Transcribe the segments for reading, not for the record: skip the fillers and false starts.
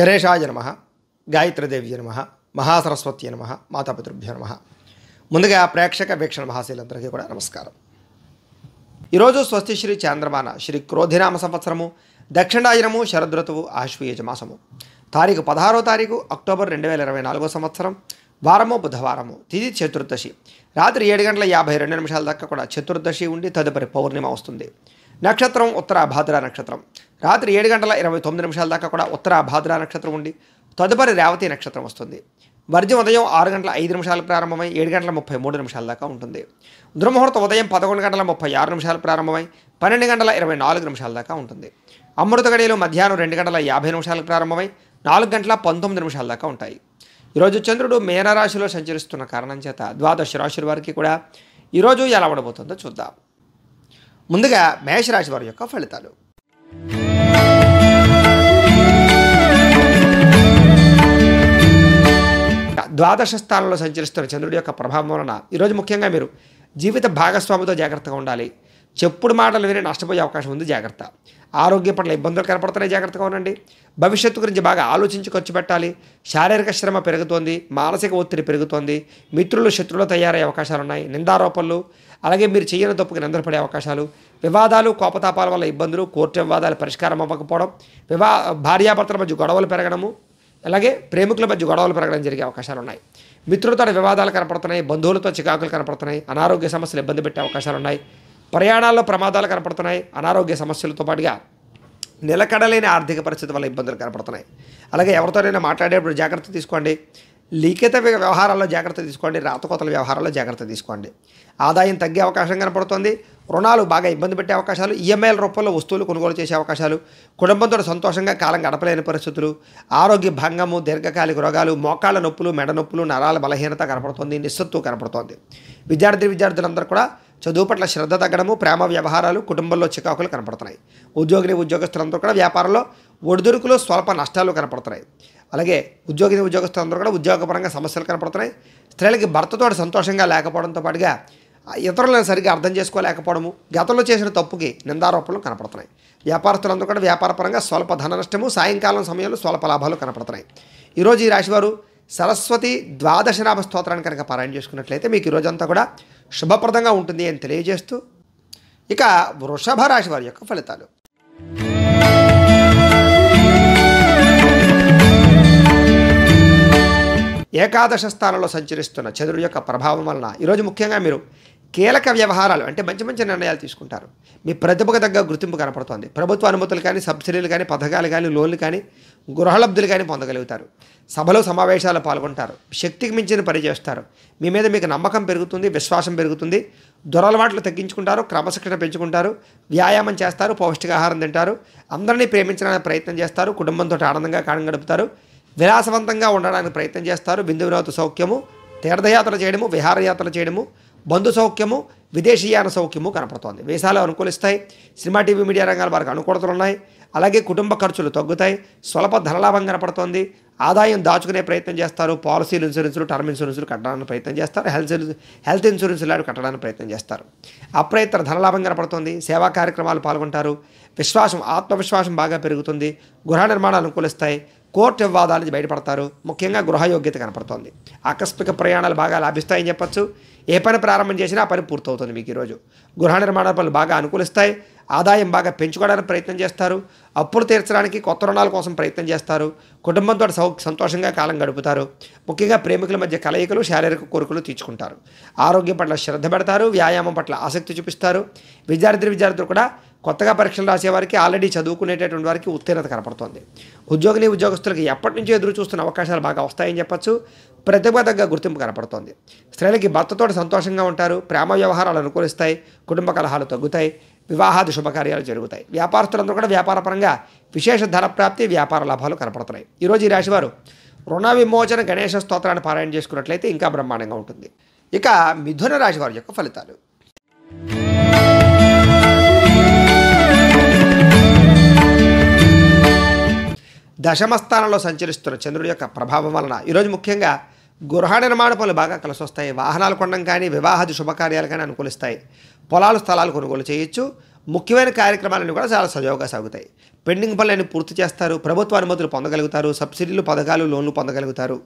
గణేశాయ నమః, గాయత్రీదేవ్య నమః, మహాసరస్వత్యై నమః, మాతాపితృభ్యో నమః. ముందుగా ప్రేక్షక వీక్షణ మహాశీలందరికీ కూడా నమస్కారం. ఈరోజు స్వస్తి శ్రీ చాంద్రమాన శ్రీ క్రోధినామ సంవత్సరము దక్షిణాయనము శరదృతువు ఆశ్వయుజ మాసము తారీఖు 16వ తారీఖు అక్టోబర్ 2024 సంవత్సరం వారము బుధవారము తిథి చతుర్దశి రాత్రి 7:52 దాకా కూడా చతుర్దశి ఉండి తదుపరి పౌర్ణిమ వస్తుంది. నక్షత్రం ఉత్తరాభాద్ర నక్షత్రం రాత్రి 7:29 దాకా కూడా ఉత్తరాభాద్ర నక్షత్రం ఉండి తదుపరి రేవతి నక్షత్రం వస్తుంది. వర్జం ఉదయం 6:05 ప్రారంభమై 7:33 దాకా ఉంటుంది. దుర్ముహూర్తం ఉదయం 11:36 ప్రారంభమై 12:24 దాకా ఉంటుంది. అమృత గడియలు మధ్యాహ్నం 2:50 ప్రారంభమై 4:19 దాకా ఉంటాయి. ఈరోజు చంద్రుడు మీనరాశిలో సంచరిస్తున్న కారణం చేత ద్వాదశ రాశుల వారికి కూడా ఈరోజు ఎలా ఉండబోతుందో చూద్దాం. ముందుగా మేషరాశి వారి యొక్క ఫలితాలు. ద్వాదశ స్థానంలో సంచరిస్తున్న చంద్రుడి యొక్క ప్రభావం వలన ఈరోజు ముఖ్యంగా మీరు జీవిత భాగస్వామితో జాగ్రత్తగా ఉండాలి. చెప్పుడు మాటలు విని నష్టపోయే అవకాశం ఉంది, జాగ్రత్త. ఆరోగ్య పట్ల ఇబ్బందులు కనపడుతున్నాయి, జాగ్రత్తగా ఉండండి. భవిష్యత్తు గురించి బాగా ఆలోచించి ఖర్చు పెట్టాలి. శారీరక శ్రమ పెరుగుతోంది, మానసిక ఒత్తిడి పెరుగుతోంది. మిత్రులు శత్రువులు తయారయ్యే అవకాశాలు ఉన్నాయి. నిందారోపణలు, అలాగే మీరు చేయని తప్పుకి నిందపడే అవకాశాలు, వివాదాలు కోపతాపాల వల్ల ఇబ్బందులు, కోర్టు వివాదాలు పరిష్కారం అవ్వకపోవడం, భార్యాభర్తల మధ్య గొడవలు పెరగడము, అలాగే ప్రేమికుల మధ్య గొడవలు పెరగడం జరిగే అవకాశాలు ఉన్నాయి. మిత్రులతో వివాదాలు కనపడుతున్నాయి, బంధువులతో చికాకులు కనపడుతున్నాయి, అనారోగ్య సమస్యలు ఇబ్బంది పెట్టే అవకాశాలు ఉన్నాయి. ప్రయాణాల్లో ప్రమాదాలు కనపడుతున్నాయి. అనారోగ్య సమస్యలతో పాటుగా నిలకడలేని ఆర్థిక పరిస్థితి వల్ల ఇబ్బందులు కనపడుతున్నాయి. అలాగే ఎవరితోనైనా మాట్లాడేటప్పుడు జాగ్రత్త తీసుకోండి. లిఖిత వ్యవహారాల్లో జాగ్రత్త తీసుకోండి. రాతకోతల వ్యవహారాల్లో జాగ్రత్త తీసుకోండి. ఆదాయం తగ్గే అవకాశం కనపడుతుంది. రుణాలు బాగా ఇబ్బంది పెట్టే అవకాశాలు, ఈఎంఐల రూపంలో వస్తువులు కొనుగోలు చేసే అవకాశాలు, కుటుంబంతో సంతోషంగా కాలం గడపలేని పరిస్థితులు, ఆరోగ్య భంగము, దీర్ఘకాలిక రోగాలు, మోకాళ్ళ నొప్పులు, మెడ నొప్పులు, నరాల బలహీనత కనపడుతుంది, నిస్సత్తువ కనపడుతోంది. విద్యార్థులందరూ కూడా చదువు పట్ల శ్రద్ధ తగ్గడము, ప్రేమ వ్యవహారాలు, కుటుంబంలో చికాకులు కనపడుతున్నాయి. ఉద్యోగస్తులందరూ కూడా వ్యాపారంలో ఒడిదుడుకులు, స్వల్ప నష్టాలు కనపడుతున్నాయి. అలాగే ఉద్యోగస్తులందరూ కూడా ఉద్యోగపరంగా సమస్యలు కనపడుతున్నాయి. స్త్రీలకి భర్తతో సంతోషంగా లేకపోవడంతో పాటుగా ఇతరులను సరిగ్గా అర్థం చేసుకోలేకపోవడము, గతంలో చేసిన తప్పుకి నిందారోపణలు కనపడుతున్నాయి. వ్యాపారస్తులందరూ కూడా వ్యాపారపరంగా స్వల్ప ధన నష్టము, సాయంకాలం సమయంలో స్వల్ప లాభాలు కనపడుతున్నాయి. ఈరోజు ఈ రాశివారు సరస్వతి ద్వాదశనామ స్తోత్రాన్ని కనుక పారాయణ చేసుకున్నట్లయితే మీకు ఈరోజంతా కూడా శుభప్రదంగా ఉంటుంది అని తెలియజేస్తూ, ఇక వృషభ రాశి వారి యొక్క ఫలితాలు. ఏకాదశ స్థానంలో సంచరిస్తున్న చంద్రుడి యొక్క ప్రభావం వలన ఈరోజు ముఖ్యంగా మీరు కీలక వ్యవహారాలు అంటే మంచి మంచి నిర్ణయాలు తీసుకుంటారు. మీ ప్రతిభకు తగ్గ గుర్తింపు కనపడుతోంది. ప్రభుత్వ అనుమతులు కానీ, సబ్సిడీలు కానీ, పథకాలు కానీ, లోన్లు కానీ, గృహలబ్ధులు కానీ పొందగలుగుతారు. సభలో సమావేశాలు పాల్గొంటారు. శక్తికి మించిన పని చేస్తారు. మీ మీద మీకు నమ్మకం పెరుగుతుంది, విశ్వాసం పెరుగుతుంది. దురలవాట్లు తగ్గించుకుంటారు, క్రమశిక్షణ పెంచుకుంటారు, వ్యాయామం చేస్తారు, పౌష్టికాహారం తింటారు, అందరినీ ప్రేమించడానికి ప్రయత్నం చేస్తారు, కుటుంబంతో ఆనందంగా కాలం గడుపుతారు, విలాసవంతంగా ఉండడానికి ప్రయత్నం చేస్తారు. బిందు వినోద సౌఖ్యము, తీర్థయాత్రలు చేయడము, విహారయాత్రలు చేయడము, బంధు సౌఖ్యము, విదేశీయాన సౌఖ్యము కనపడుతోంది. వేసాలు అనుకూలిస్తాయి. సినిమా, టీవీ, మీడియా రంగాల వారికి అనుకూలతలు ఉన్నాయి. అలాగే కుటుంబ ఖర్చులు తగ్గుతాయి. స్వల్ప ధనలాభం కనపడుతోంది. ఆదాయం దాచుకునే ప్రయత్నం చేస్తారు. పాలసీలు, ఇన్సూరెన్సులు, టర్మ్ ఇన్సూరెన్సులు కట్టడానికి ప్రయత్నం చేస్తారు. హెల్త్ ఇన్సూరెన్స్ లాంటి కట్టడానికి ప్రయత్నం చేస్తారు. అప్రయత్న ధనలాభం కనపడుతుంది. సేవా కార్యక్రమాలు పాల్గొంటారు. విశ్వాసం, ఆత్మవిశ్వాసం బాగా పెరుగుతుంది. గృహ నిర్మాణాలు అనుకూలిస్తాయి. కోర్టు వివాదాల నుంచి బయటపడతారు. ముఖ్యంగా గృహయోగ్యత కనపడుతోంది. ఆకస్మిక ప్రయాణాలు బాగా లాభిస్తాయని చెప్పచ్చు. ఏ పని ప్రారంభం చేసినా ఆ పని పూర్తవుతుంది. మీకు ఈరోజు గృహ నిర్మాణ పనులు బాగా అనుకూలిస్తాయి. ఆదాయం బాగా పెంచుకోవడానికి ప్రయత్నం చేస్తారు. అప్పులు తీర్చడానికి కొత్త రుణాల కోసం ప్రయత్నం చేస్తారు. కుటుంబంతో సంతోషంగా కాలం గడుపుతారు. ముఖ్యంగా ప్రేమికుల మధ్య కలయికలు, శారీరక కోరికలు తీర్చుకుంటారు. ఆరోగ్యం పట్ల శ్రద్ధ పెడతారు. వ్యాయామం పట్ల ఆసక్తి చూపిస్తారు. విద్యార్థులు కూడా కొత్తగా పరీక్షలు రాసేవారికి, ఆల్రెడీ చదువుకునేటటువంటి వారికి ఉత్తీర్ణత కనపడుతోంది. ఉద్యోగస్తులకి ఎప్పటి నుంచో ఎదురు చూస్తున్న అవకాశాలు బాగా వస్తాయని చెప్పచ్చు. ప్రతిభ తగ్గ గుర్తింపు కనపడుతోంది. స్త్రీలకి భర్తతో సంతోషంగా ఉంటారు. ప్రేమ వ్యవహారాలు అనుకూలిస్తాయి. కుటుంబ కలహాలు తగ్గుతాయి. వివాహాది శుభకార్యాలు జరుగుతాయి. వ్యాపారస్తులందరూ కూడా వ్యాపారపరంగా విశేష ధన ప్రాప్తి, వ్యాపార లాభాలు కనపడుతున్నాయి. ఈరోజు ఈ రాశివారు రుణ విమోచన గణేశ స్తోత్రాన్ని పారాయణ చేసుకున్నట్లయితే ఇంకా బ్రహ్మాండంగా ఉంటుంది. ఇక మిథున రాశి వారి యొక్క ఫలితాలు. దశమ స్థానంలో సంచరిస్తున్న చంద్రుడి యొక్క ప్రభావం వలన ఈరోజు ముఖ్యంగా గృహ నిర్మాణ పనులు బాగా కలిసి వస్తాయి. వాహనాలు కొనడం కానీ, వివాహాది శుభకార్యాలు కానీ అనుకూలిస్తాయి. పొలాలు, స్థలాలు కొనుగోలు చేయొచ్చు. ముఖ్యమైన కార్యక్రమాలన్నీ కూడా చాలా సజావుగా సాగుతాయి. పెండింగ్ పనులన్నీ పూర్తి చేస్తారు. ప్రభుత్వ అనుమతులు పొందగలుగుతారు. సబ్సిడీలు, పథకాలు, లోన్లు పొందగలుగుతారు.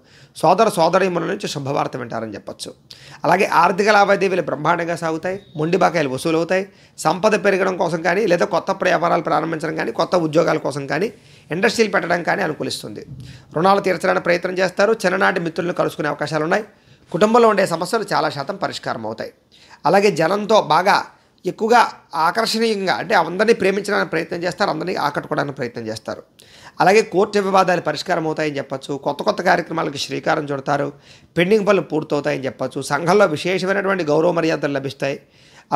సోదరీమణుల నుంచి శుభవార్త వింటారని చెప్పొచ్చు. అలాగే ఆర్థిక లావాదేవీలు బ్రహ్మాండంగా సాగుతాయి. మొండి బకాయిలు వసూలు అవుతాయి. సంపద పెరగడం కోసం కానీ, లేదా కొత్త వ్యాపారాలు ప్రారంభించడం కానీ, కొత్త ఉద్యోగాల కోసం కానీ, ఇండస్ట్రీలు పెట్టడం కానీ అనుకూలిస్తుంది. రుణాలు తీర్చడానికి ప్రయత్నం చేస్తారు. చిన్ననాటి మిత్రులను కలుసుకునే అవకాశాలు ఉన్నాయి. కుటుంబంలో ఉండే సమస్యలు చాలా శాతం పరిష్కారం అవుతాయి. అలాగే జనంతో బాగా ఎక్కువగా ఆకర్షణీయంగా, అంటే అందరినీ ప్రేమించడానికి ప్రయత్నం చేస్తారు. అందరినీ ఆకట్టుకోవడానికి ప్రయత్నం చేస్తారు. అలాగే కోర్టు వివాదాలు పరిష్కారం అవుతాయని చెప్పచ్చు. కొత్త కార్యక్రమాలకు శ్రీకారం చుడతారు. పెండింగ్ పనులు పూర్తవుతాయని చెప్పచ్చు. సంఘంలో విశేషమైనటువంటి గౌరవ మర్యాదలు లభిస్తాయి.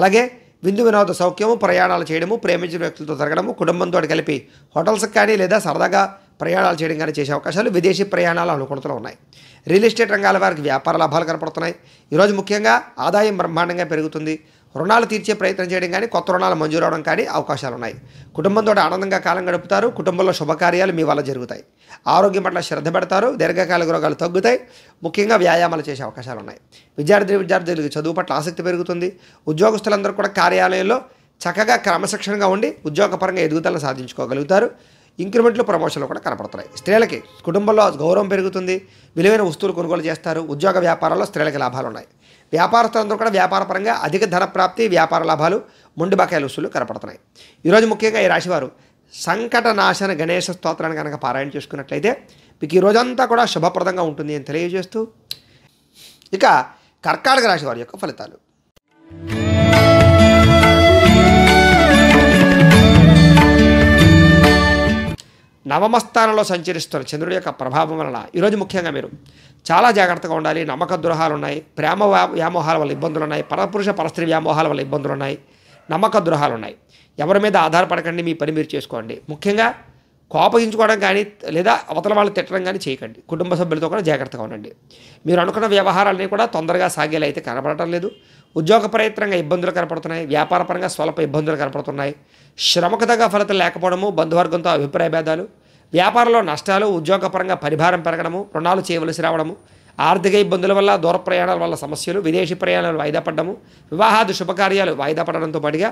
అలాగే విందు వినోద సౌఖ్యము, ప్రయాణాలు చేయడము, ప్రేమించిన వ్యక్తులతో తిరగడము, కుటుంబంతో కలిపి హోటల్స్కి కానీ లేదా సరదాగా ప్రయాణాలు చేయడం కానీ చేసే అవకాశాలు, విదేశీ ప్రయాణాలు అనుకూలతలు ఉన్నాయి. రియల్ ఎస్టేట్ రంగాల వారికి వ్యాపార లాభాలు కనపడుతున్నాయి. ఈరోజు ముఖ్యంగా ఆదాయం బ్రహ్మాండంగా పెరుగుతుంది. రుణాలు తీర్చే ప్రయత్నం చేయడం కానీ, కొత్త రుణాలు మంజూరు అవడం కానీ అవకాశాలు ఉన్నాయి. కుటుంబంతో ఆనందంగా కాలం గడుపుతారు. కుటుంబంలో శుభకార్యాలు మీ వల్ల జరుగుతాయి. ఆరోగ్యం పట్ల శ్రద్ధ పెడతారు. దీర్ఘకాలిక రోగాలు తగ్గుతాయి. ముఖ్యంగా వ్యాయామాలు చేసే అవకాశాలు ఉన్నాయి. విద్యార్థులకు చదువు పట్ల ఆసక్తి పెరుగుతుంది. ఉద్యోగస్తులందరూ కూడా కార్యాలయంలో చక్కగా క్రమశిక్షణగా ఉండి ఉద్యోగపరంగా ఎదుగుదలను సాధించుకోగలుగుతారు. ఇంక్రిమెంట్లు, ప్రమోషన్లు కూడా కనపడుతున్నాయి. స్త్రీలకి కుటుంబంలో గౌరవం పెరుగుతుంది. విలువైన వస్తువులు కొనుగోలు చేస్తారు. ఉద్యోగ వ్యాపారాల్లో స్త్రీలకి లాభాలు ఉన్నాయి. వ్యాపారస్తులందరూ కూడా వ్యాపారపరంగా అధిక ధన ప్రాప్తి, వ్యాపార లాభాలు, మొండి బకాయిల వసూలు కనపడుతున్నాయి. ఈరోజు ముఖ్యంగా ఈ రాశివారు సంకటనాశన గణేశ స్తోత్రాన్ని కనుక పారాయణ చేసుకున్నట్లయితే మీకు ఈ రోజంతా కూడా శుభప్రదంగా ఉంటుంది అని తెలియజేస్తూ, ఇక కర్కాటక రాశి వారి యొక్క ఫలితాలు. నవమ స్థానంలో సంచరిస్తున్న చంద్రుడి యొక్క ప్రభావం వలన ఈరోజు ముఖ్యంగా మీరు చాలా జాగ్రత్తగా ఉండాలి. నమ్మక ద్రోహాలు ఉన్నాయి. ప్రేమ వ్యామోహాల వల్ల ఇబ్బందులు ఉన్నాయి. పరపురుష పరస్త్రీ వ్యామోహాల వల్ల ఇబ్బందులు ఉన్నాయి. నమ్మక ద్రోహాలు ఉన్నాయి. ఎవరి మీద ఆధారపడకండి. మీ పని మీరు చేసుకోండి. ముఖ్యంగా కోపగించుకోవడం కానీ లేదా అవతల వాళ్ళు తిట్టడం కానీ చేయకండి. కుటుంబ సభ్యులతో కూడా జాగ్రత్తగా ఉండండి. మీరు అనుకున్న వ్యవహారాలన్నీ కూడా తొందరగా సాగేలా అయితే కనపడటం లేదు. ఉద్యోగ ప్రయత్నంగా ఇబ్బందులు కనపడుతున్నాయి. వ్యాపారపరంగా స్వల్ప ఇబ్బందులు కనపడుతున్నాయి. శ్రమకు తగ్గ ఫలితం లేకపోవడము, బంధువర్గంతో అభిప్రాయ భేదాలు, వ్యాపారంలో నష్టాలు, ఉద్యోగపరంగా పరిభారం పెరగడము, రుణాలు చేయవలసి రావడము, ఆర్థిక ఇబ్బందుల వల్ల, దూర ప్రయాణాల వల్ల సమస్యలు, విదేశీ ప్రయాణాలు వాయిదా పడడము, వివాహాది శుభకార్యాలు వాయిదా పడడంతో పాటుగా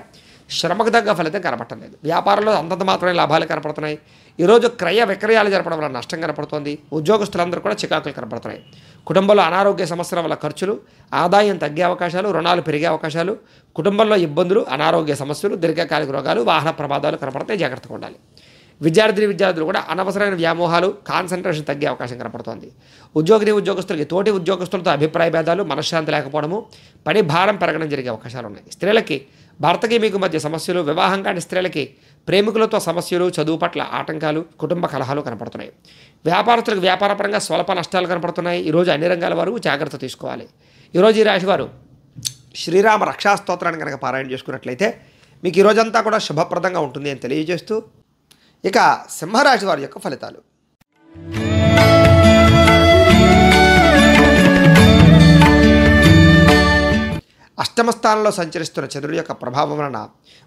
శ్రమకు తగ్గ ఫలితం కనపడటం లేదు. వ్యాపారంలో అంతంత మాత్రమే లాభాలు కనపడుతున్నాయి. ఈరోజు క్రయ విక్రయాలు జరపడం వల్ల నష్టం కనపడుతోంది. ఉద్యోగస్తులందరూ కూడా చికాకులు కనపడుతున్నాయి. కుటుంబంలో అనారోగ్య సమస్యల వల్ల ఖర్చులు, ఆదాయం తగ్గే అవకాశాలు, రుణాలు పెరిగే అవకాశాలు, కుటుంబంలో ఇబ్బందులు, అనారోగ్య సమస్యలు, దీర్ఘకాలిక రోగాలు, వాహన ప్రమాదాలు కనపడతాయి. జాగ్రత్తగా ఉండాలి. విద్యార్థులు కూడా అనవసరమైన వ్యామోహాలు, కాన్సన్ట్రేషన్ తగ్గే అవకాశం కనపడుతోంది. ఉద్యోగస్తులకి తోటి ఉద్యోగస్తులతో అభిప్రాయ భేదాలు, మనశ్శాంతి లేకపోవడము, పని భారం పెరగడం జరిగే అవకాశాలు ఉన్నాయి. స్త్రీలకి భర్తకి మీకు మధ్య సమస్యలు, వివాహం కాని స్త్రీలకి ప్రేమికులతో సమస్యలు, చదువు పట్ల ఆటంకాలు, కుటుంబ కలహాలు కనపడుతున్నాయి. వ్యాపారస్తులకు వ్యాపారపరంగా స్వల్ప నష్టాలు కనపడుతున్నాయి. ఈరోజు అన్ని రంగాల వారు జాగ్రత్త తీసుకోవాలి. ఈరోజు ఈ రాశివారు శ్రీరామ రక్షా స్తోత్రాన్ని కనుక పారాయణ చేసుకున్నట్లయితే మీకు ఈ రోజంతా కూడా శుభప్రదంగా ఉంటుంది అని తెలియజేస్తూ, ఇక సింహరాశి వారి యొక్క ఫలితాలు. అష్టమ స్థానంలో సంచరిస్తున్న చంద్రుడి యొక్క ప్రభావం వలన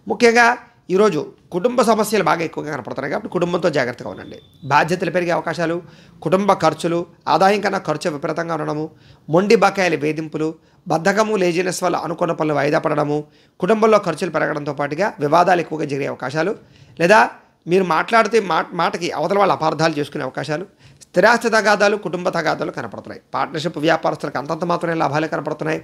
ముఖ్యంగా ఈరోజు కుటుంబ సమస్యలు బాగా ఎక్కువగా కనపడుతున్నాయి. కాబట్టి కుటుంబంతో జాగ్రత్తగా ఉండండి. బాధ్యతలు పెరిగే అవకాశాలు, కుటుంబ ఖర్చులు, ఆదాయం కన్నా ఖర్చు విపరీతంగా ఉండడము, మొండి బకాయిల వేధింపులు, బద్ధకము, లేజినెస్ వల్ల అనుకున్న పనులు వాయిదా పడడము, కుటుంబంలో ఖర్చులు పెరగడంతో పాటుగా వివాదాలు ఎక్కువగా జరిగే అవకాశాలు, లేదా మీరు మాట్లాడితే మాటకి అవతల వాళ్ళు అపార్థాలు చేసుకునే అవకాశాలు, స్థిరాస్తి తగాదాలు, కుటుంబ తగాదాలు కనపడుతున్నాయి. పార్ట్నర్షిప్ వ్యాపారస్తులకు అంతంత మాత్రమే లాభాలు కనపడుతున్నాయి.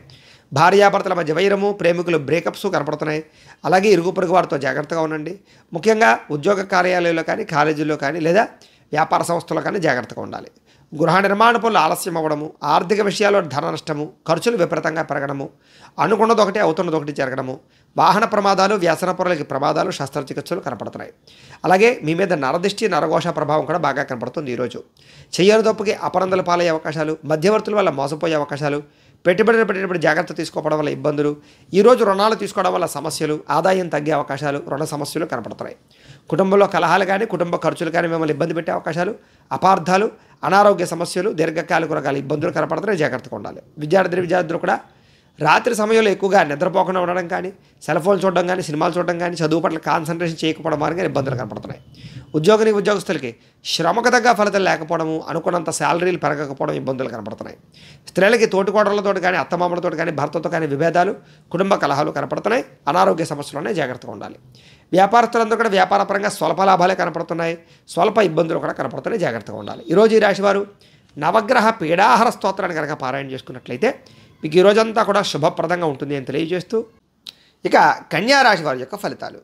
భార్యాభర్తల మధ్య వైరము, ప్రేమికులు బ్రేకప్స్ కనపడుతున్నాయి. అలాగే ఇరుగు పొరుగు వారితో జాగ్రత్తగా ఉండండి. ముఖ్యంగా ఉద్యోగ కార్యాలయాల్లో కానీ, కాలేజీల్లో కానీ, లేదా వ్యాపార సంస్థల్లో కానీ జాగ్రత్తగా ఉండాలి. గృహ నిర్మాణ పనులు ఆలస్యం అవ్వడము, ఆర్థిక విషయాల్లో ధన నష్టము, ఖర్చులు విపరీతంగా పెరగడము, అనుకున్నది ఒకటి అవుతున్నది ఒకటి జరగడము, వాహన ప్రమాదాలు, వ్యసన పొరలకి ప్రమాదాలు, శస్త్రచికిత్సలు కనపడుతున్నాయి. అలాగే మీ మీద నరదిష్టి, నరఘోష ప్రభావం కూడా బాగా కనపడుతుంది. ఈరోజు చెయ్యని తప్పుకి అపరందల పాలయ్యే అవకాశాలు, మధ్యవర్తుల వల్ల మోసపోయే అవకాశాలు, పెట్టుబడి జాగ్రత్త తీసుకోవడం వల్ల ఇబ్బందులు, ఈరోజు రుణాలు తీసుకోవడం వల్ల సమస్యలు, ఆదాయం తగ్గే అవకాశాలు, రుణ సమస్యలు కనపడుతున్నాయి. కుటుంబంలో కలహాలు కానీ, కుటుంబ ఖర్చులు కానీ మిమ్మల్ని ఇబ్బంది పెట్టే అవకాశాలు, అపార్థాలు, అనారోగ్య సమస్యలు, దీర్ఘకాలిక రోగాలు, ఇబ్బందులు కనపడుతున్నాయి. జాగ్రత్తగా ఉండాలి. విద్యార్థులు కూడా రాత్రి సమయంలో ఎక్కువగా నిద్రపోకుండా ఉండడం కానీ, సెల్ ఫోన్ చూడడం కానీ, సినిమాలు చూడడం కానీ, చదువు పట్ల కాన్సన్ట్రేషన్ చేయకపోవడం కానీ ఇబ్బందులు కనపడుతున్నాయి. ఉద్యోగస్తులకి శ్రమకు తగ్గ ఫలితాలు లేకపోవడము, అనుకున్నంత శాలరీలు పెరగకపోవడం ఇబ్బందులు కనపడుతున్నాయి. స్త్రీలకి తోటికోడలతో కానీ, అత్తమామలతో కానీ, భర్తతో కానీ విభేదాలు, కుటుంబ కలహాలు కనపడుతున్నాయి. అనారోగ్య సమస్యలునే జాగ్రత్తగా ఉండాలి. వ్యాపారస్తులందరూ కూడా వ్యాపారపరంగా స్వల్ప లాభాలే కనపడుతున్నాయి. స్వల్ప ఇబ్బందులు కూడా కనపడుతున్నాయి. జాగ్రత్తగా ఉండాలి. ఈరోజు ఈ రాశివారు నవగ్రహ పీడాహార స్తోత్రాన్ని కనుక పారాయణ చేసుకున్నట్లయితే మీకు ఈ రోజంతా కూడా శుభప్రదంగా ఉంటుంది అని తెలియజేస్తూ, ఇక కన్యా రాశి వారి యొక్క ఫలితాలు.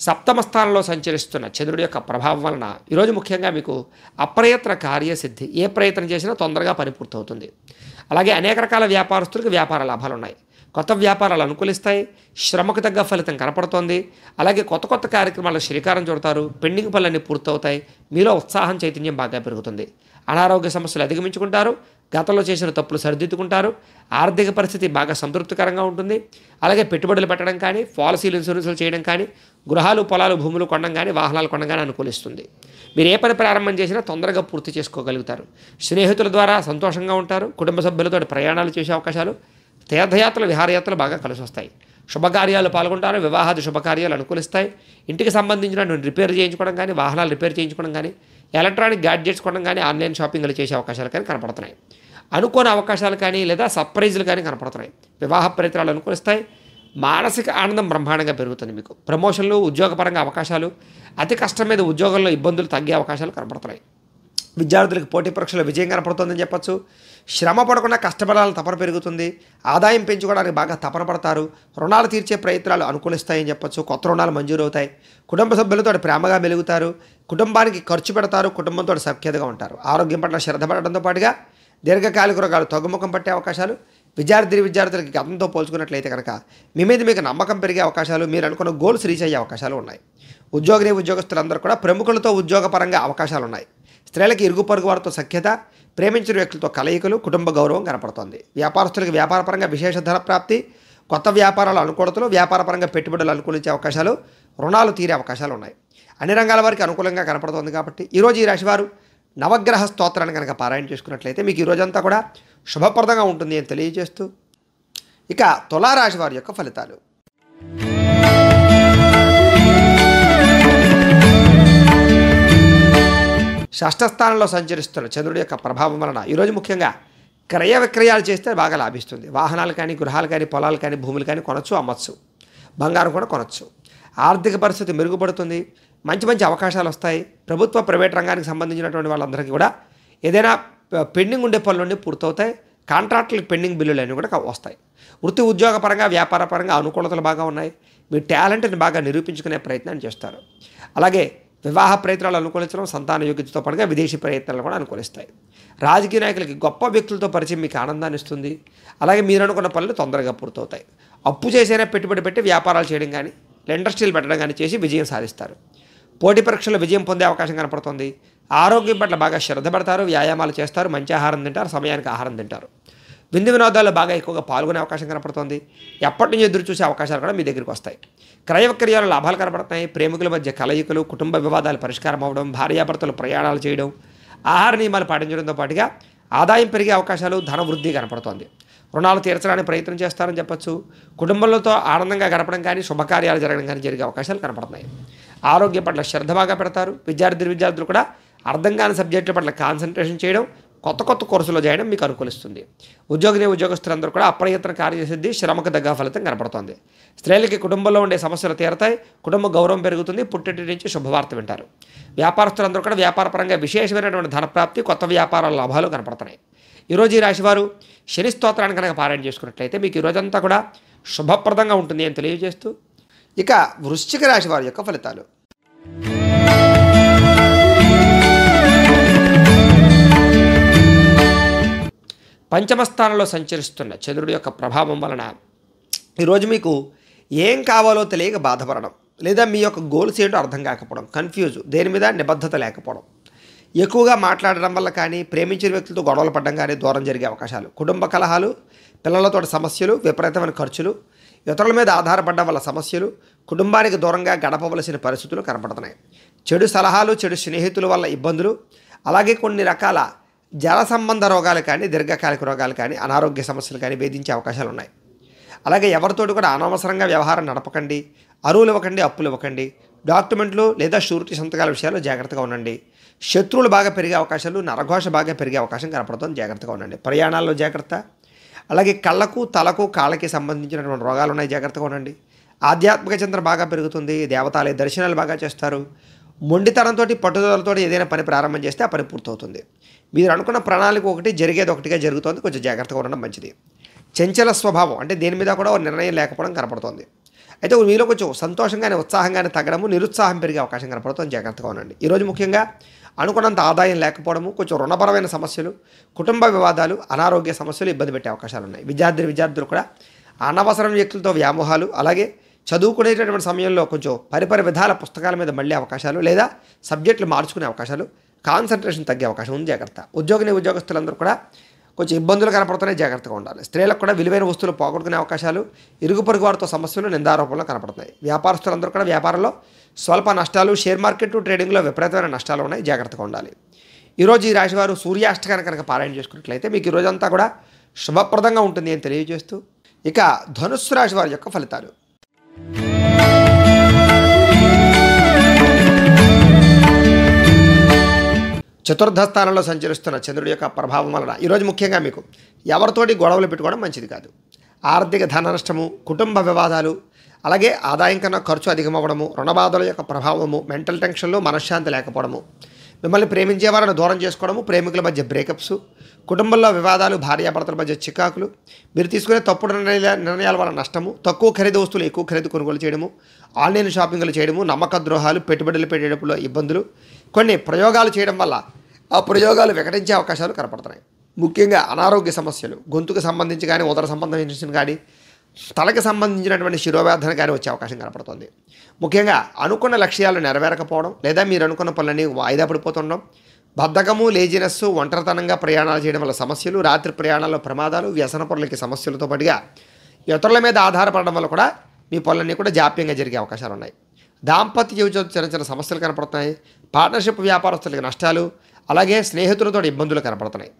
సప్తమ స్థానంలో సంచరిస్తున్న చంద్రుడి యొక్క ప్రభావం వలన ఈరోజు ముఖ్యంగా మీకు అప్రయత్న కార్యసిద్ధి. ఏ ప్రయత్నం చేసినా తొందరగా పని పూర్తవుతుంది. అలాగే అనేక రకాల వ్యాపారస్తులకు వ్యాపార లాభాలు ఉన్నాయి. కొత్త వ్యాపారాలు అనుకూలిస్తాయి. శ్రమకు తగ్గ ఫలితం కనపడుతోంది. అలాగే కొత్త కొత్త కార్యక్రమాలకు శ్రీకారం చుడతారు. పెండింగ్ పనులన్నీ పూర్తవుతాయి. మీలో ఉత్సాహం చైతన్యం బాగా పెరుగుతుంది. అనారోగ్య సమస్యలు అధిగమించుకుంటారు. గతంలో చేసిన తప్పులు సరిదిద్దుకుంటారు. ఆర్థిక పరిస్థితి బాగా సంతృప్తికరంగా ఉంటుంది. అలాగే పెట్టుబడులు పెట్టడం కానీ, పాలసీలు ఇన్సూరెన్సులు చేయడం కానీ, గృహాలు పొలాలు భూములు కొనడం కానీ, వాహనాలు కొనడం కానీ అనుకూలిస్తుంది. మీరు ఏ పని ప్రారంభం చేసినా తొందరగా పూర్తి చేసుకోగలుగుతారు. స్నేహితుల ద్వారా సంతోషంగా ఉంటారు. కుటుంబ సభ్యులతో ప్రయాణాలు చేసే అవకాశాలు, తీర్థయాత్రలు విహారయాత్రలు బాగా కలిసి వస్తాయి. శుభకార్యాలు పాల్గొంటారు. వివాహాది శుభకార్యాలు అనుకూలిస్తాయి. ఇంటికి సంబంధించిన రిపేర్ చేయించుకోవడం కానీ, వాహనాలు రిపేర్ చేయించుకోవడం కానీ, ఎలక్ట్రానిక్ గ్యాడ్జెట్స్ కొనడం కానీ, ఆన్లైన్ షాపింగ్లు చేసే అవకాశాలు కానీ కనపడుతున్నాయి. అనుకోని అవకాశాలు కానీ లేదా సర్ప్రైజులు కానీ కనపడుతున్నాయి. వివాహ ప్రయత్నాలు అనుకూలిస్తాయి. మానసిక ఆనందం బ్రహ్మాండంగా పెరుగుతుంది. మీకు ప్రమోషన్లు, ఉద్యోగపరంగా అవకాశాలు, అతి కష్టం మీద ఉద్యోగంలో ఇబ్బందులు తగ్గే అవకాశాలు కనపడుతున్నాయి. విద్యార్థులకు పోటీ పరీక్షలో విజయం కనపడుతుందని చెప్పచ్చు. శ్రమ పడకుండా కష్టపడాలని తపన పెరుగుతుంది. ఆదాయం పెంచుకోవడానికి బాగా తపన పడతారు. రుణాలు తీర్చే ప్రయత్నాలు అనుకూలిస్తాయని చెప్పచ్చు. కొత్త రుణాలు మంజూరవుతాయి. కుటుంబ సభ్యులతో ప్రేమగా మెలుగుతారు. కుటుంబానికి ఖర్చు పెడతారు. కుటుంబంతో సఖ్యతగా ఉంటారు. ఆరోగ్యం పట్ల శ్రద్ధ పడడంతో పాటుగా దీర్ఘకాలిక రోగాలు తగ్గుముఖం పట్టే అవకాశాలు, విద్యార్థులకి గతంతో పోల్చుకున్నట్లయితే కనుక మీ మీద మీకు నమ్మకం పెరిగే అవకాశాలు, మీరు అనుకున్న గోల్స్ రీచ్ అయ్యే అవకాశాలు ఉన్నాయి. ఉద్యోగస్తులందరూ కూడా ప్రముఖులతో ఉద్యోగపరంగా అవకాశాలు ఉన్నాయి. స్త్రీలకి ఇరుగు పొరుగు వారితో సఖ్యత, ప్రేమించిన వ్యక్తులతో కలయికలు, కుటుంబ గౌరవం కనపడుతోంది. వ్యాపారస్తులకు వ్యాపారపరంగా విశేష ధన ప్రాప్తి, కొత్త వ్యాపారాలు అనుకూలతలు, వ్యాపారపరంగా పెట్టుబడులు అనుకూలించే అవకాశాలు, రుణాలు తీరే అవకాశాలు ఉన్నాయి. అన్ని రంగాల వారికి అనుకూలంగా కనపడుతోంది. కాబట్టి ఈరోజు ఈ రాశివారు నవగ్రహ స్తోత్రాన్ని కనుక పారాయణ చేసుకున్నట్లయితే మీకు ఈ రోజంతా కూడా శుభప్రదంగా ఉంటుంది అని తెలియజేస్తూ, ఇక తులారాశి వారి యొక్క ఫలితాలు. షష్ఠ స్థానంలో సంచరిస్తున్న చంద్రుడి యొక్క ప్రభావం వలన ఈరోజు ముఖ్యంగా క్రయ విక్రయాలు చేస్తే బాగా లాభిస్తుంది. వాహనాలు కానీ, గృహాలు కానీ, పొలాలు కానీ, భూములు కానీ కొనొచ్చు, అమ్మచ్చు. బంగారం కూడా కొనొచ్చు. ఆర్థిక పరిస్థితి మెరుగుపడుతుంది. మంచి మంచి అవకాశాలు వస్తాయి. ప్రభుత్వ ప్రైవేట్ రంగానికి సంబంధించినటువంటి వాళ్ళందరికీ కూడా ఏదైనా పెండింగ్ ఉండే పనులు నుండి పూర్తవుతాయి. కాంట్రాక్టులకు పెండింగ్ బిల్లులు అన్నీ కూడా వస్తాయి. వృత్తి ఉద్యోగపరంగా, వ్యాపారపరంగా అనుకూలతలు బాగా ఉన్నాయి. మీ టాలెంట్ని బాగా నిరూపించుకునే ప్రయత్నం చేస్తారు. అలాగే వివాహ ప్రయత్నాలు అనుకూలించడం, సంతాన యోగ్యతతో పాటుగా విదేశీ ప్రయత్నాలు కూడా అనుకూలిస్తాయి. రాజకీయ నాయకులకి గొప్ప వ్యక్తులతో పరిచయం మీకు ఆనందాన్ని ఇస్తుంది. అలాగే మీరు అనుకున్న పనులు తొందరగా పూర్తవుతాయి. అప్పు చేసైనా పెట్టుబడి పెట్టి వ్యాపారాలు చేయడం కానీ, ఇండస్ట్రీలు పెట్టడం కానీ చేసి విజయం సాధిస్తారు. పోటీ పరీక్షల్లో విజయం పొందే అవకాశం కనపడుతుంది. ఆరోగ్యం పట్ల బాగా శ్రద్ధ పెడతారు. వ్యాయామాలు చేస్తారు. మంచి ఆహారం తింటారు. సమయానికి ఆహారం తింటారు. విందు వినోదాల్లో బాగా ఎక్కువగా పాల్గొనే అవకాశం కనపడుతుంది. ఎప్పటి నుంచి ఎదురు చూసే అవకాశాలు కూడా మీ దగ్గరికి వస్తాయి. క్రయ విక్రయాలు లాభాలు కనపడుతున్నాయి. ప్రేమికుల మధ్య కలయికలు, కుటుంబ వివాదాలు పరిష్కారం అవ్వడం, భార్యాభర్తలు ప్రయాణాలు చేయడం, ఆహార నియమాలు పాటించడంతో పాటుగా ఆదాయం పెరిగే అవకాశాలు, ధన వృద్ధి కనపడుతోంది. రుణాలు తీర్చడానికి ప్రయత్నం చేస్తారని చెప్పచ్చు. కుటుంబంలో ఆనందంగా గడపడం కానీ, శుభకార్యాలు జరగడం కానీ జరిగే అవకాశాలు కనపడుతున్నాయి. ఆరోగ్యం పట్ల శ్రద్ధ బాగా పెడతారు. విద్యార్థులు కూడా అర్థం కాని సబ్జెక్టుల పట్ల కాన్సన్ట్రేషన్ చేయడం, కొత్త కోర్సులో చేయడం మీకు అనుకూలిస్తుంది. ఉద్యోగస్తులందరూ కూడా అప్రయత్న కార్యసిద్ధి, శ్రమకు తగ్గ ఫలితం కనపడుతోంది. స్త్రీలకి కుటుంబంలో ఉండే సమస్యలు తీరతాయి. కుటుంబ గౌరవం పెరుగుతుంది. పుట్టింటి నుంచి శుభవార్త వింటారు. వ్యాపారస్తులందరూ కూడా వ్యాపారపరంగా విశేషమైనటువంటి ధనప్రాప్తి, కొత్త వ్యాపారాల లాభాలు కనపడుతున్నాయి. ఈరోజు ఈ రాశివారు శని స్తోత్రాన్ని కనుక పారాయణ చేసుకున్నట్లయితే మీకు ఈ రోజంతా కూడా శుభప్రదంగా ఉంటుంది అని తెలియజేస్తూ, ఇక వృశ్చిక రాశి వారి యొక్క ఫలితాలు. పంచమ స్థానంలో సంచరిస్తున్న చంద్రుడి యొక్క ప్రభావం వలన ఈరోజు మీకు ఏం కావాలో తెలియక బాధపడడం, లేదా మీ యొక్క గోల్స్ ఏంటో అర్థం కాకపోవడం, కన్ఫ్యూజ్, దేని మీద నిబద్ధత లేకపోవడం, ఎక్కువగా మాట్లాడడం వల్ల కానీ, ప్రేమించిన వ్యక్తులతో గొడవలు పడడం కానీ దూరం జరిగే అవకాశాలు, కుటుంబ కలహాలు, పిల్లలతో సమస్యలు, విపరీతమైన ఖర్చులు, ఇతరుల మీద ఆధారపడడం వల్ల సమస్యలు, కుటుంబానికి దూరంగా గడపవలసిన పరిస్థితులు కనపడుతున్నాయి. చెడు సలహాలు, చెడు స్నేహితుల వల్ల ఇబ్బందులు, అలాగే కొన్ని రకాల జల సంబంధ రోగాలు కానీ, దీర్ఘకాలిక రోగాలు కానీ, అనారోగ్య సమస్యలు కానీ వేధించే అవకాశాలు ఉన్నాయి. అలాగే ఎవరితోటి కూడా అనవసరంగా వ్యవహారం నడపకండి, అరువులు ఇవ్వకండి, అప్పులు ఇవ్వకండి, డాక్యుమెంట్లు లేదా షూరిటీ సంతకాల విషయాల్లో జాగ్రత్తగా ఉండండి. శత్రువులు బాగా పెరిగే అవకాశాలు, నరఘోష బాగా పెరిగే అవకాశం కనపడుతుంది, జాగ్రత్తగా ఉండండి. ప్రయాణాల్లో జాగ్రత్త. అలాగే కళ్ళకు, తలకు, కాళ్ళకి సంబంధించినటువంటి రోగాలు ఉన్నాయి, జాగ్రత్తగా ఉండండి. ఆధ్యాత్మిక చింతన బాగా పెరుగుతుంది, దేవతాలయ దర్శనాలు బాగా చేస్తారు. మొండితనంతో, పట్టుదలతో ఏదైనా పని ప్రారంభం చేస్తే ఆ పని పూర్తవుతుంది. మీరు అనుకున్న ప్రణాళిక ఒకటి, జరిగేది ఒకటిగా జరుగుతుంది, కొంచెం జాగ్రత్తగా ఉండడం మంచిది. చంచల స్వభావం అంటే దేని మీద కూడా ఒక నిర్ణయం లేకపోవడం కనపడుతోంది. అయితే మీలో కొంచెం సంతోషంగానే, ఉత్సాహంగానే తగ్గడము, నిరుత్సాహం పెరిగే అవకాశం కనపడుతుంది, జాగ్రత్తగా ఉండండి. ఈరోజు ముఖ్యంగా అనుకున్నంత ఆదాయం లేకపోవడము, కొంచెం రుణపరమైన సమస్యలు, కుటుంబ వివాదాలు, అనారోగ్య సమస్యలు ఇబ్బంది పెట్టే అవకాశాలు ఉన్నాయి. విద్యార్థులు కూడా అనవసరం వ్యక్తులతో వ్యామోహాలు, అలాగే చదువుకునేటటువంటి సమయంలో కొంచెం పరిపరి విధాల పుస్తకాల మీద మళ్ళీ అవకాశాలు, లేదా సబ్జెక్టులు మార్చుకునే అవకాశాలు, కాన్సన్ట్రేషన్ తగ్గే అవకాశం ఉంది, జాగ్రత్త. ఉద్యోగస్తులందరూ కూడా కొంచెం ఇబ్బందులు కనపడుతున్నాయి, జాగ్రత్తగా ఉండాలి. స్త్రీలకు కూడా విలువైన వస్తువులు పోగొట్టుకునే అవకాశాలు, ఇరుగు పొరుగు వారితో సమస్యలు, నిందారోపణలు కనపడుతున్నాయి. వ్యాపారస్తులందరూ కూడా వ్యాపారంలో స్వల్ప నష్టాలు, షేర్ మార్కెట్ ట్రేడింగ్లో విపరీతమైన నష్టాలు ఉన్నాయి, జాగ్రత్తగా ఉండాలి. ఈరోజు ఈ రాశివారు సూర్యాష్టకాన్ని కనుక పారాయణ చేసుకున్నట్లయితే మీకు ఈ రోజంతా కూడా శుభప్రదంగా ఉంటుంది అని తెలియజేస్తూ, ఇక ధనుస్సు రాశి వారి యొక్క ఫలితాలు. చతుర్థ స్థానంలో సంచరిస్తున్న చంద్రుడి యొక్క ప్రభావం వలన ఈరోజు ముఖ్యంగా మీకు ఎవరితోటి గొడవలు పెట్టుకోవడం మంచిది కాదు. ఆర్థిక ధన నష్టము, కుటుంబ వివాదాలు, అలాగే ఆదాయం కన్నా ఖర్చు అధికమవ్వడము, రుణబాధల యొక్క ప్రభావము, మెంటల్ టెన్షన్లు, మనశ్శాంతి లేకపోవడము, మిమ్మల్ని ప్రేమించే వారిని దూరం చేసుకోవడము, ప్రేమికుల మధ్య బ్రేకప్స్, కుటుంబంలో వివాదాలు, భార్యాభర్తల మధ్య చికాకులు, మీరు తీసుకునే తప్పుడు నిర్ణయాల వల్ల నష్టము, తక్కువ ఖరీదు వస్తువులు ఎక్కువ ఖరీదు కొనుగోలు చేయడము, ఆన్లైన్ షాపింగ్లు చేయడము, నమ్మక ద్రోహాలు, పెట్టుబడులు పెట్టేటప్పుడు ఇబ్బందులు, కొన్ని ప్రయోగాలు చేయడం వల్ల ఆ ప్రయోగాలు వికటించే అవకాశాలు కనపడుతున్నాయి. ముఖ్యంగా అనారోగ్య సమస్యలు, గొంతుకు సంబంధించి కానీ, ఉదర సంబంధించిన కానీ, తలకి సంబంధించినటువంటి శిరోవేదన కానీ వచ్చే అవకాశం కనపడుతుంది. ముఖ్యంగా అనుకున్న లక్ష్యాలు నెరవేరకపోవడం, లేదా మీరు అనుకున్న పనులన్నీ వాయిదా పడిపోతుండడం, బద్ధకము, లేజినెస్, ఒంటరితనంగా ప్రయాణాలు చేయడం వల్ల సమస్యలు, రాత్రి ప్రయాణాల్లో ప్రమాదాలు, వ్యసన పనులకి సమస్యలతో పాటుగా ఇతరుల మీద ఆధారపడడం వల్ల కూడా మీ పనులన్నీ కూడా జాప్యంగా జరిగే అవకాశాలు ఉన్నాయి. దాంపత్య జీవితంలో చిన్న చిన్న సమస్యలు కనపడుతున్నాయి. పార్ట్నర్షిప్ వ్యాపారస్తులకి నష్టాలు, అలాగే స్నేహితులతో ఇబ్బందులు కనపడుతున్నాయి.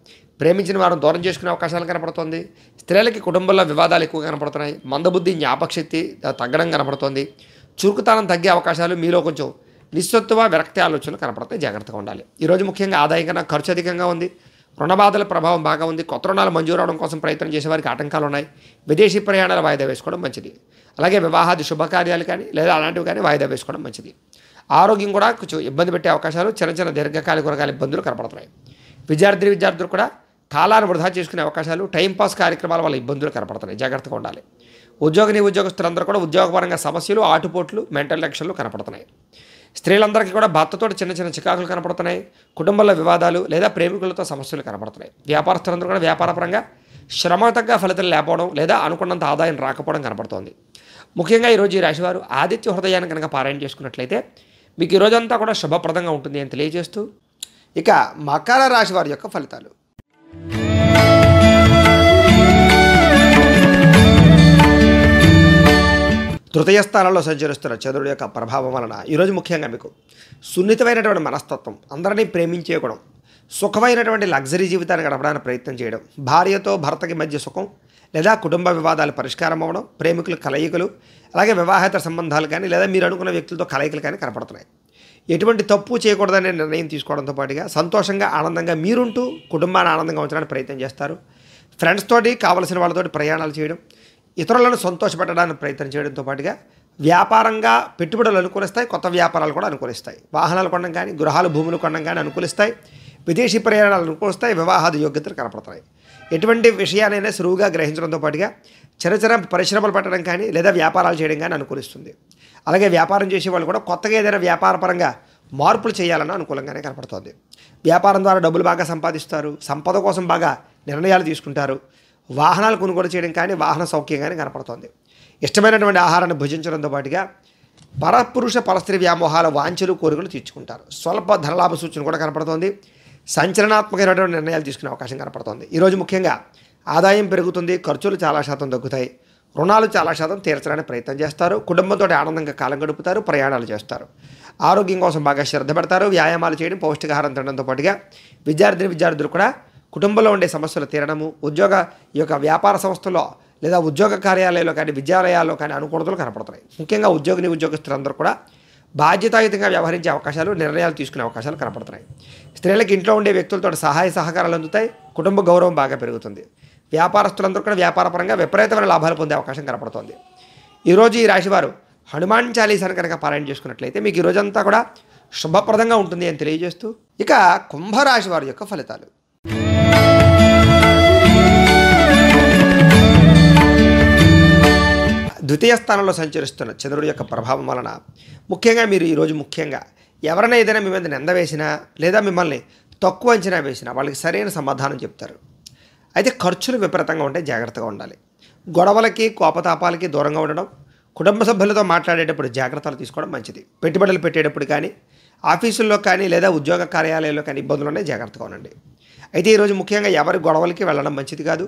ప్రేమించిన వారిని దూరం చేసుకునే అవకాశాలు కనపడుతుంది. స్త్రీలకి కుటుంబంలో వివాదాలు ఎక్కువ కనపడుతున్నాయి. మందబుద్ధి, జ్ఞాపకశక్తి తగ్గడం కనపడుతుంది. చురుకుతనం తగ్గే అవకాశాలు, మీలో కొంచెం నిస్సత్తువ, విరక్తి ఆలోచనలు కనపడతాయి, జాగ్రత్తగా ఉండాలి. ఈరోజు ముఖ్యంగా ఆదాయం కన్నా ఖర్చు అధికంగా ఉంది. రుణబాధల ప్రభావం బాగా ఉంది. కొత్త రుణాలు మంజూరు అవడం కోసం ప్రయత్నం చేసే వారికి ఆటంకాలు ఉన్నాయి. విదేశీ ప్రయాణాలు వాయిదా వేసుకోవడం మంచిది. అలాగే వివాహాది శుభకార్యాలు కానీ, లేదా అలాంటివి కానీ వాయిదా వేసుకోవడం మంచిది. ఆరోగ్యం కూడా కొంచెం ఇబ్బంది పెట్టే అవకాశాలు, చిన్న చిన్న దీర్ఘకాలిక రకాల ఇబ్బందులు కనపడుతున్నాయి. విద్యార్థులు కూడా కాలాన్ని వృధా చేసుకునే అవకాశాలు, టైంపాస్ కార్యక్రమాల వల్ల ఇబ్బందులు కనపడుతున్నాయి, జాగ్రత్తగా ఉండాలి. ఉద్యోగస్తులందరూ కూడా ఉద్యోగపరంగా సమస్యలు, ఆటుపోట్లు, మెంటల్ టెన్షన్లు కనపడుతున్నాయి. స్త్రీలందరికీ కూడా భర్తతో చిన్న చిన్న చికాకులు కనపడుతున్నాయి. కుటుంబంలో వివాదాలు లేదా ప్రేమికులతో సమస్యలు కనపడుతున్నాయి. వ్యాపారస్తులందరూ కూడా వ్యాపారపరంగా శ్రమ తగ్గ ఫలితాలు లేకపోవడం, లేదా అనుకున్నంత ఆదాయం రాకపోవడం కనపడుతోంది. ముఖ్యంగా ఈరోజు ఈ రాశివారు ఆదిత్య హృదయాన్ని కనుక పారాయణ చేసుకున్నట్లయితే మీకు ఈ రోజంతా కూడా శుభప్రదంగా ఉంటుంది అని తెలియజేస్తూ, ఇక మకర రాశి వారి యొక్క ఫలితాలు. తృతీయ స్థానంలో సంచరిస్తున్న చంద్రుడి యొక్క ప్రభావం వలన ఈరోజు ముఖ్యంగా మీకు సున్నితమైనటువంటి మనస్తత్వం, అందరినీ ప్రేమించే గుణం, సుఖమైనటువంటి లగ్జరీ జీవితాన్ని గడపడానికి ప్రయత్నం చేయడం, భార్యతో భర్తకి మధ్య సుఖం లేదా కుటుంబ వివాదాలు పరిష్కారం అవ్వడం, ప్రేమికుల కలయికలు, అలాగే వివాహేతర సంబంధాలు కానీ, లేదా మీరు అనుకున్న వ్యక్తులతో కలయికలు కానీ కనపడుతున్నాయి. ఎటువంటి తప్పు చేయకూడదనే నిర్ణయం తీసుకోవడంతో పాటుగా సంతోషంగా, ఆనందంగా మీరుంటూ కుటుంబాన్ని ఆనందంగా ఉంచడానికి ప్రయత్నం చేస్తారు. ఫ్రెండ్స్ తోటి, కావలసిన వాళ్ళతోటి ప్రయాణాలు చేయడం, ఇతరులను సంతోషపెట్టడానికి ప్రయత్నం చేయడంతో పాటుగా వ్యాపారంగా పెట్టుబడులు అనుకూలిస్తాయి, కొత్త వ్యాపారాలు కూడా అనుకూలిస్తాయి. వాహనాలు కొనడం కానీ, గృహాలు, భూములు కొనడం కానీ అనుకూలిస్తాయి. విదేశీ ప్రయాణాలు అనుకూలిస్తాయి. వివాహాది యోగ్యతలు కనపడుతున్నాయి. ఎటువంటి విషయాలైనా సులువుగా గ్రహించడంతో పాటుగా చిన్న చిన్న పరిశ్రమలు పెట్టడం కానీ, లేదా వ్యాపారాలు చేయడం కానీ అనుకూలిస్తుంది. అలాగే వ్యాపారం చేసే వాళ్ళు కూడా కొత్తగా ఏదైనా వ్యాపారపరంగా మార్పులు చేయాలన్న అనుకూలంగానే కనపడుతుంది. వ్యాపారం ద్వారా డబ్బులు బాగా సంపాదిస్తారు. సంపద కోసం బాగా నిర్ణయాలు తీసుకుంటారు. వాహనాలు కొనుగోలు చేయడం కానీ, వాహన సౌఖ్యం కానీ కనపడుతుంది. ఇష్టమైనటువంటి ఆహారాన్ని భుజించడంతో పాటుగా పరపురుష పరస్త్రీ వ్యామోహాల వాంఛలు, కోరికలు తీర్చుకుంటారు. స్వల్ప ధనలాభ సూచన కూడా కనపడుతోంది. సంచలనాత్మకమైనటువంటి నిర్ణయాలు తీసుకునే అవకాశం కనపడుతోంది. ఈరోజు ముఖ్యంగా ఆదాయం పెరుగుతుంది, ఖర్చులు చాలా శాతం తగ్గుతాయి. రుణాలు చాలా శాతం తీర్చడానికి ప్రయత్నం చేస్తారు. కుటుంబంతో ఆనందంగా కాలం గడుపుతారు. ప్రయాణాలు చేస్తారు. ఆరోగ్యం కోసం బాగా శ్రద్ధ పెడతారు. వ్యాయామాలు చేయడం, పౌష్టికాహారం తినడంతో పాటుగా విద్యార్థులు కూడా కుటుంబంలో ఉండే సమస్యలు తీరడము, ఈ యొక్క వ్యాపార సంస్థల్లో లేదా ఉద్యోగ కార్యాలయాల్లో కానీ విద్యాలయాల్లో కానీ అనుకూలతలు కనపడుతున్నాయి. ముఖ్యంగా ఉద్యోగస్తులందరూ కూడా బాధ్యతాయుతంగా వ్యవహరించే అవకాశాలు, నిర్ణయాలు తీసుకునే అవకాశాలు కనపడుతున్నాయి. స్త్రీలకు ఇంట్లో ఉండే వ్యక్తులతో సహాయ సహకారాలు అందుతాయి. కుటుంబ గౌరవం బాగా పెరుగుతుంది. వ్యాపారస్తులందరూ కూడా వ్యాపారపరంగా విపరీతమైన లాభాలు పొందే అవకాశం కనపడుతోంది. ఈరోజు ఈ రాశివారు హనుమాన్ చాలీసాను కనుక పారాయణ చేసుకున్నట్లయితే మీకు ఈ రోజంతా కూడా శుభప్రదంగా ఉంటుంది అని తెలియజేస్తూ, ఇక కుంభరాశి వారి యొక్క ఫలితాలు. ద్వితీయ స్థానంలో సంచరిస్తున్న చంద్రుడి యొక్క ప్రభావం వలన ముఖ్యంగా మీరు ఈరోజు ఎవరైనా ఏదైనా మీ మీద నింద వేసినా లేదా మిమ్మల్ని తక్కువ అంచనా వేసినా వాళ్ళకి సరైన సమాధానం చెప్తారు. అయితే ఖర్చులు విపరీతంగా ఉంటే జాగ్రత్తగా ఉండాలి. గొడవలకి, కోపతాపాలకి దూరంగా ఉండడం, కుటుంబ సభ్యులతో మాట్లాడేటప్పుడు జాగ్రత్తలు తీసుకోవడం మంచిది. పెట్టుబడులు పెట్టేటప్పుడు కానీ, ఆఫీసుల్లో కానీ లేదా ఉద్యోగ కార్యాలయాల్లో కానీ ఇబ్బందులునే జాగ్రత్తగా ఉండండి. అయితే ఈరోజు ముఖ్యంగా ఎవరి గొడవలకి వెళ్ళడం మంచిది కాదు.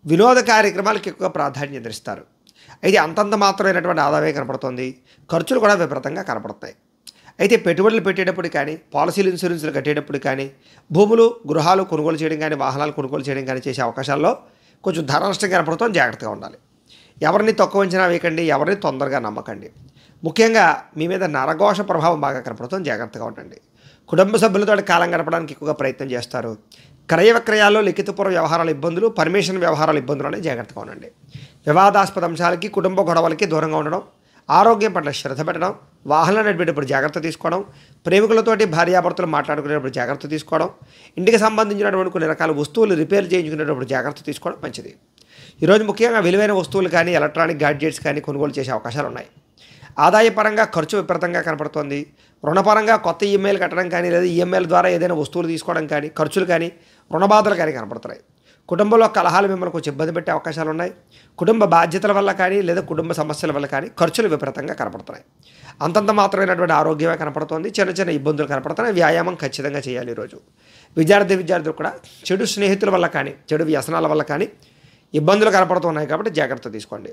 వినోద కార్యక్రమాలకు ఎక్కువ ప్రాధాన్యత ఇస్తారు. అయితే అంతంత మాత్రమైనటువంటి ఆదాయం కనపడుతుంది. ఖర్చులు కూడా విపరీతంగా కనపడుతాయి. అయితే పెట్టుబడులు పెట్టేటప్పుడు కానీ, పాలసీలు, ఇన్సూరెన్సులు కట్టేటప్పుడు కానీ, భూములు, గృహాలు కొనుగోలు చేయడం కానీ, వాహనాలు కొనుగోలు చేయడం కానీ చేసే అవకాశాల్లో కొంచెం ధన నష్టం కనపడుతుంది. జాగ్రత్తగా ఉండాలి. ఎవరిని తక్కువ అంచనా వేయకండి. ఎవరిని తొందరగా నమ్మకండి. ముఖ్యంగా మీ మీద నరఘోష ప్రభావం బాగా కనపడుతుంది. జాగ్రత్తగా ఉండండి. కుటుంబ సభ్యులతో కాలం గడపడానికి ఎక్కువగా ప్రయత్నం చేస్తారు. క్రయ విక్రయాల్లో లిఖితపూర్వ వ్యవహారాల ఇబ్బందులు, పర్మిషన్ వ్యవహారాల ఇబ్బందులు అనేవి జాగ్రత్తగా ఉండండి. వివాదాస్పద అంశాలకి, కుటుంబ గొడవలకి దూరంగా ఉండడం, ఆరోగ్యం పట్ల శ్రద్ధ పెట్టడం, వాహనాలు నడిపేటప్పుడు జాగ్రత్త తీసుకోవడం, ప్రేమికులతోటి భార్యాభర్తలు మాట్లాడుకునేటప్పుడు జాగ్రత్త తీసుకోవడం, ఇంటికి సంబంధించినటువంటి కొన్ని రకాల వస్తువులు రిపేర్ చేయించుకునేటప్పుడు జాగ్రత్త తీసుకోవడం మంచిది. ఈరోజు ముఖ్యంగా విలువైన వస్తువులు కానీ, ఎలక్ట్రానిక్ గాడ్జెట్స్ కానీ కొనుగోలు చేసే అవకాశాలు ఉన్నాయి. ఆదాయపరంగా ఖర్చు విపరీతంగా కనపడుతోంది. రుణపరంగా కొత్త ఈఎంఐలు కట్టడం కానీ, లేదా ఈఎంఐల ద్వారా ఏదైనా వస్తువులు తీసుకోవడం కానీ, ఖర్చులు కానీ, రుణబాధలు కానీ కనపడుతున్నాయి. కుటుంబంలో కలహాలు మిమ్మల్ని కొంచెం ఇబ్బంది పెట్టే అవకాశాలు ఉన్నాయి. కుటుంబ బాధ్యతల వల్ల కానీ, లేదా కుటుంబ సమస్యల వల్ల కానీ ఖర్చులు విపరీతంగా కనపడుతున్నాయి. అంతంత మాత్రమైనటువంటి ఆరోగ్యమే కనపడుతోంది. చిన్న ఇబ్బందులు కనపడుతున్నాయి. వ్యాయామం ఖచ్చితంగా చేయాలి. ఈరోజు విద్యార్థులు కూడా చెడు స్నేహితుల వల్ల కానీ, చెడు వ్యసనాల వల్ల కానీ ఇబ్బందులు కనపడుతున్నాయి. కాబట్టి జాగ్రత్త తీసుకోండి.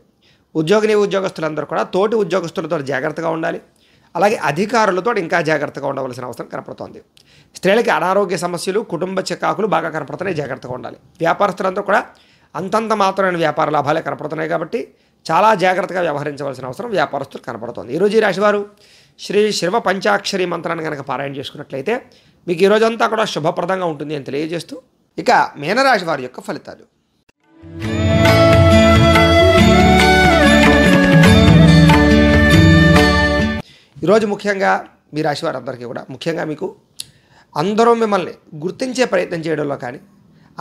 ఉద్యోగస్తులందరూ కూడా తోటి ఉద్యోగస్తులతో జాగ్రత్తగా ఉండాలి. అలాగే అధికారులతో ఇంకా జాగ్రత్తగా ఉండవలసిన అవసరం కనపడుతోంది. స్త్రీలకి అనారోగ్య సమస్యలు, కుటుంబ చికాకులు బాగా కనపడుతున్నాయి. జాగ్రత్తగా ఉండాలి. వ్యాపారస్తులందరూ కూడా అంతంత మాత్రమైన వ్యాపార లాభాలే కనపడుతున్నాయి. కాబట్టి చాలా జాగ్రత్తగా వ్యవహరించవలసిన అవసరం వ్యాపారస్తులు కనపడుతోంది. ఈరోజు ఈ రాశివారు శ్రీ శివ పంచాక్షరి మంత్రాన్ని కనుక పారాయణ చేసుకున్నట్లయితే మీకు ఈ రోజంతా కూడా శుభప్రదంగా ఉంటుంది అని తెలియజేస్తూ, ఇక మీనరాశి వారి యొక్క ఫలితాలు. ఈరోజు ముఖ్యంగా మీ రాశి వారందరికీ కూడా ముఖ్యంగా మీకు అందరూ మిమ్మల్ని గుర్తించే ప్రయత్నం చేయడంలో కానీ,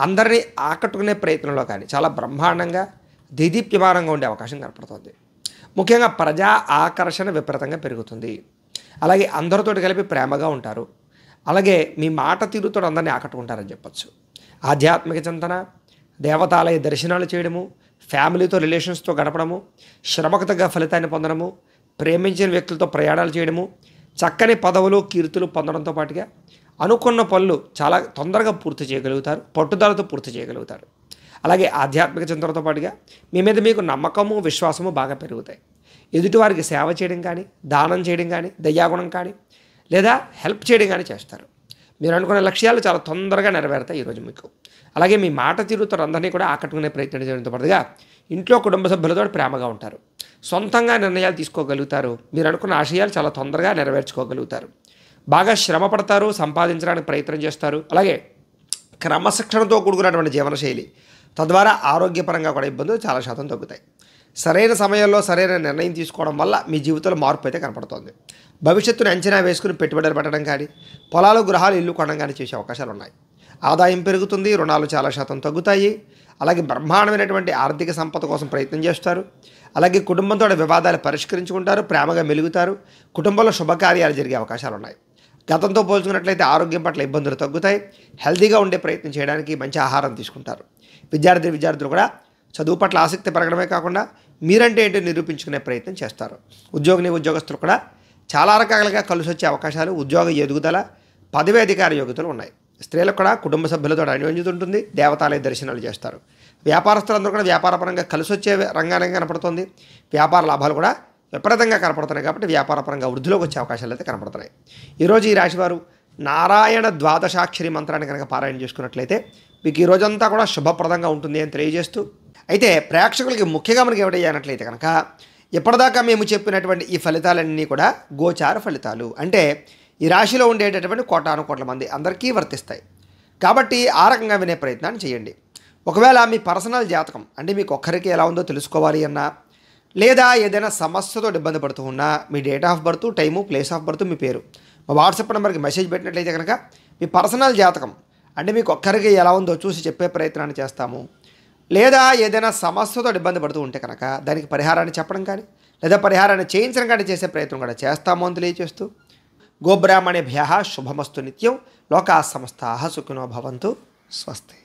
అందరినీ ఆకట్టుకునే ప్రయత్నంలో కానీ చాలా బ్రహ్మాండంగా దేదీప్యమానంగా ఉండే అవకాశం కనపడుతుంది. ముఖ్యంగా ప్రజా ఆకర్షణ విపరీతంగా పెరుగుతుంది. అలాగే అందరితోటి కలిపి ప్రేమగా ఉంటారు. అలాగే మీ మాట తీరుతో అందరినీ ఆకట్టుకుంటారని చెప్పచ్చు. ఆధ్యాత్మిక చింతన, దేవతాలయ దర్శనాలు చేయడము, ఫ్యామిలీతో రిలేషన్స్తో గడపడము, శ్రమకు తగ్గ ఫలితాన్ని పొందడము, ప్రేమించిన వ్యక్తులతో ప్రయాణాలు చేయడము, చక్కని పదవులు, కీర్తులు పొందడంతో పాటుగా అనుకున్న పనులు చాలా తొందరగా పూర్తి చేయగలుగుతారు. పట్టుదలతో పూర్తి చేయగలుగుతారు. అలాగే ఆధ్యాత్మిక చింతనతో పాటుగా మీ మీద మీకు నమ్మకము, విశ్వాసము బాగా పెరుగుతాయి. ఎదుటివారికి సేవ చేయడం కానీ, దానం చేయడం కానీ, దయాగుణం కానీ, లేదా హెల్ప్ చేయడం కానీ చేస్తారు. మీరు అనుకునే లక్ష్యాలు చాలా తొందరగా నెరవేరుతాయి ఈరోజు మీకు. అలాగే మీ మాట తీరుతో అందరినీ కూడా ఆకట్టుకునే ప్రయత్నం చేయడంతో పాటుగా ఇంట్లో కుటుంబ సభ్యులతో ప్రేమగా ఉంటారు. సొంతంగా నిర్ణయాలు తీసుకోగలుగుతారు. మీరు అనుకున్న ఆశయాలు చాలా తొందరగా నెరవేర్చుకోగలుగుతారు. బాగా శ్రమ పడతారు, సంపాదించడానికి ప్రయత్నం చేస్తారు. అలాగే క్రమశిక్షణతో కూడుకున్నటువంటి జీవనశైలి, తద్వారా ఆరోగ్యపరంగా కూడా ఇబ్బందులు చాలా శాతం తగ్గుతాయి. సరైన సమయంలో సరైన నిర్ణయం తీసుకోవడం వల్ల మీ జీవితంలో మార్పు అయితే కనపడుతుంది. భవిష్యత్తును అంచనా వేసుకుని పెట్టుబడులు పెట్టడం కానీ, పొలాలు, గృహాలు, ఇల్లు కొనడం కానీ చేసే అవకాశాలు ఉన్నాయి. ఆదాయం పెరుగుతుంది. రుణాలు చాలా శాతం తగ్గుతాయి. అలాగే బ్రహ్మాండమైనటువంటి ఆర్థిక సంపద కోసం ప్రయత్నం చేస్తారు. అలాగే కుటుంబంతో వివాదాలు పరిష్కరించుకుంటారు. ప్రేమగా మెలుగుతారు. కుటుంబంలో శుభకార్యాలు జరిగే అవకాశాలు ఉన్నాయి. గతంతో పోల్చుకున్నట్లయితే ఆరోగ్యం పట్ల ఇబ్బందులు తగ్గుతాయి. హెల్తీగా ఉండే ప్రయత్నం చేయడానికి మంచి ఆహారం తీసుకుంటారు. విద్యార్థులు కూడా చదువు పట్ల ఆసక్తి పెరగడమే కాకుండా మీరంటే ఏంటో నిరూపించుకునే ప్రయత్నం చేస్తారు. ఉద్యోగస్తులు కూడా చాలా రకాలుగా కలిసి వచ్చే అవకాశాలు, ఉద్యోగ ఎదుగుదల, పదవి అధికార యోగ్యతలు ఉన్నాయి. స్త్రీలకు కూడా కుటుంబ సభ్యులతో అన్యోన్యత ఉంటుంది, దేవతాలయ దర్శనాలు చేస్తారు. వ్యాపారస్తులందరూ కూడా వ్యాపారపరంగా కలిసి వచ్చే రంగానే కనపడుతుంది. వ్యాపార లాభాలు కూడా విపరీతంగా కనపడుతున్నాయి కాబట్టి వ్యాపారపరంగా వృద్ధిలోకి వచ్చే అవకాశాలు అయితే కనపడుతున్నాయి. ఈరోజు ఈ రాశివారు నారాయణ ద్వాదశాక్షరి మంత్రాన్ని కనుక పారాయణ చేసుకున్నట్లయితే మీకు ఈ రోజంతా కూడా శుభప్రదంగా ఉంటుంది అని తెలియజేస్తూ, అయితే ప్రేక్షకులకి ముఖ్యంగా మనకి ఏమిటయ్యానట్లయితే కనుక ఇప్పటిదాకా మేము చెప్పినటువంటి ఈ ఫలితాలన్నీ కూడా గోచార ఫలితాలు, అంటే ఈ రాశిలో ఉండేటటువంటి కోటాను కోట్ల మంది అందరికీ వర్తిస్తాయి. కాబట్టి ఆ రకంగా వినే ప్రయత్నాన్ని చేయండి. ఒకవేళ మీ పర్సనల్ జాతకం అంటే మీకు ఒక్కరికి ఎలా ఉందో తెలుసుకోవాలి అన్నా, లేదా ఏదైనా సమస్యతో ఇబ్బంది పడుతూ ఉన్నా మీ date of birth, time, place of birth, మీ పేరు మా వాట్సాప్ నెంబర్కి మెసేజ్ పెట్టినట్లయితే కనుక మీ పర్సనల్ జాతకం అంటే మీకు ఒక్కరికి ఎలా ఉందో చూసి చెప్పే ప్రయత్నాన్ని చేస్తాము. లేదా ఏదైనా సమస్యతో ఇబ్బంది పడుతూ ఉంటే కనుక దానికి పరిహారాన్ని చెప్పడం కానీ లేదా పరిహారాన్ని చేయించడం కానీ చేసే ప్రయత్నం కూడా చేస్తాము అని తెలియజేస్తూ, గోబ్రాహ్మణేభ్యః శుభమస్తు నిత్యం, లోకాః సమస్తాః సుఖినో భవంతు, స్వస్తి.